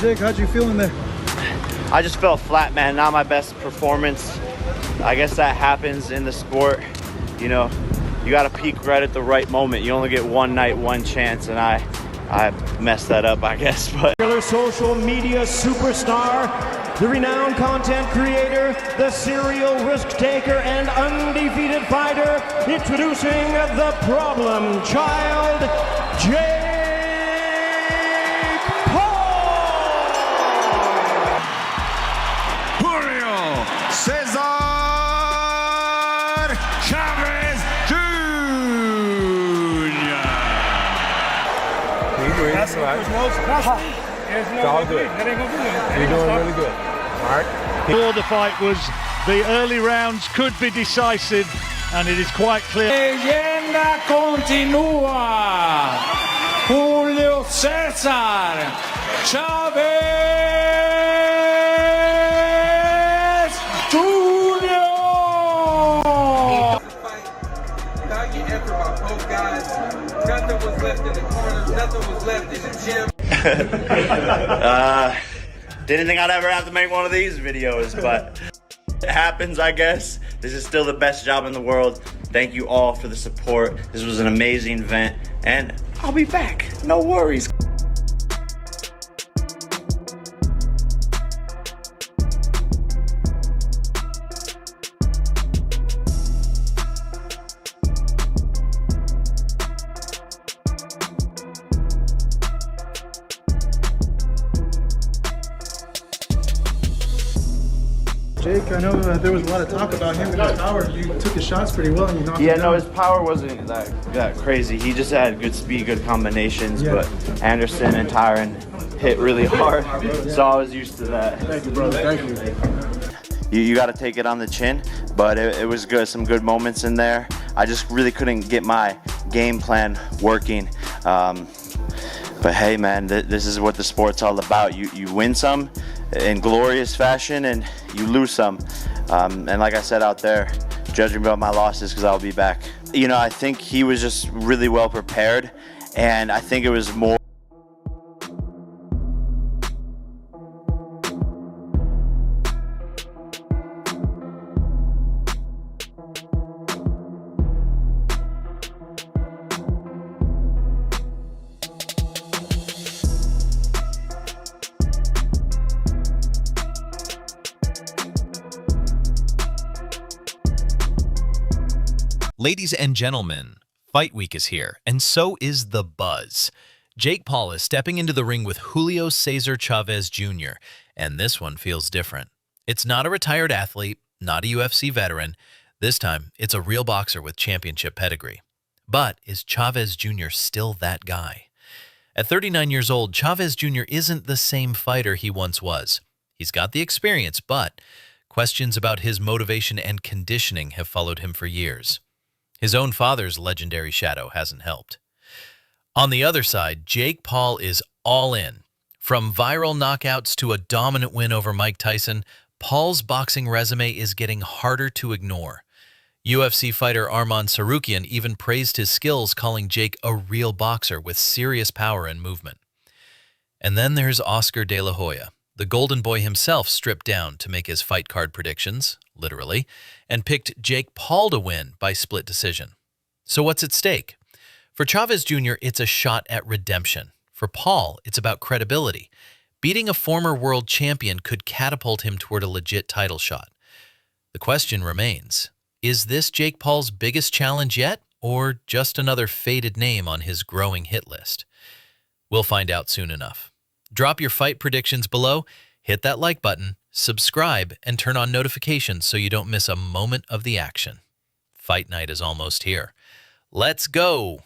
Jake, how'd you feel in there? I just felt flat, man. Not my best performance. I guess that happens in the sport. You know, you got to peak right at the right moment. You only get one night, one chance, and I messed that up, I guess. But social media superstar, the renowned content creator, the serial risk taker, and undefeated fighter, introducing the problem child, Jake Paul! Julio Cesar Chavez Jr. That's what's most costly. It's all good. That ain't gonna do anything. You're doing really good. All right. Before the fight was the early rounds could be decisive, and it is quite clear. Leyenda continúa. Julio Cesar Chavez Jr. Without getting effort by both guys, nothing was left in the corners, nothing was left in the gym. Didn't think I'd ever have to make one of these videos, but it happens, I guess. This is still the best job in the world. Thank you all for the support. This was an amazing event, and I'll be back. No worries. Jake, I know there was a lot of talk about him and his power. You took his shots pretty well and you knocked him down. No, his power wasn't that crazy. He just had good speed, good combinations, but Anderson and Tyron hit really hard, so I was used to that. Thank you, brother. Thank you. You got to take it on the chin, but it was good. Some good moments in there. I just really couldn't get my game plan working. But hey, man, this is what the sport's all about. You win some in glorious fashion, and you lose some. And like I said out there, judge me about my losses because I'll be back. You know, I think he was just really well prepared, and I think it was more. Ladies and gentlemen, Fight Week is here, and so is the buzz. Jake Paul is stepping into the ring with Julio Cesar Chavez Jr., and this one feels different. It's not a retired athlete, not a UFC veteran. This time, it's a real boxer with championship pedigree. But is Chavez Jr. still that guy? At 39 years old, Chavez Jr. isn't the same fighter he once was. He's got the experience, but questions about his motivation and conditioning have followed him for years. His own father's legendary shadow hasn't helped. On the other side, Jake Paul is all in. From viral knockouts to a dominant win over Mike Tyson, Paul's boxing resume is getting harder to ignore. UFC fighter Arman Sarukian even praised his skills, calling Jake a real boxer with serious power and movement. And then there's Oscar De La Hoya. The Golden Boy himself stripped down to make his fight card predictions, literally, and picked Jake Paul to win by split decision. So what's at stake? For Chavez Jr., it's a shot at redemption. For Paul, it's about credibility. Beating a former world champion could catapult him toward a legit title shot. The question remains, is this Jake Paul's biggest challenge yet, or just another faded name on his growing hit list? We'll find out soon enough. Drop your fight predictions below, hit that like button, subscribe, and turn on notifications so you don't miss a moment of the action. Fight night is almost here. Let's go!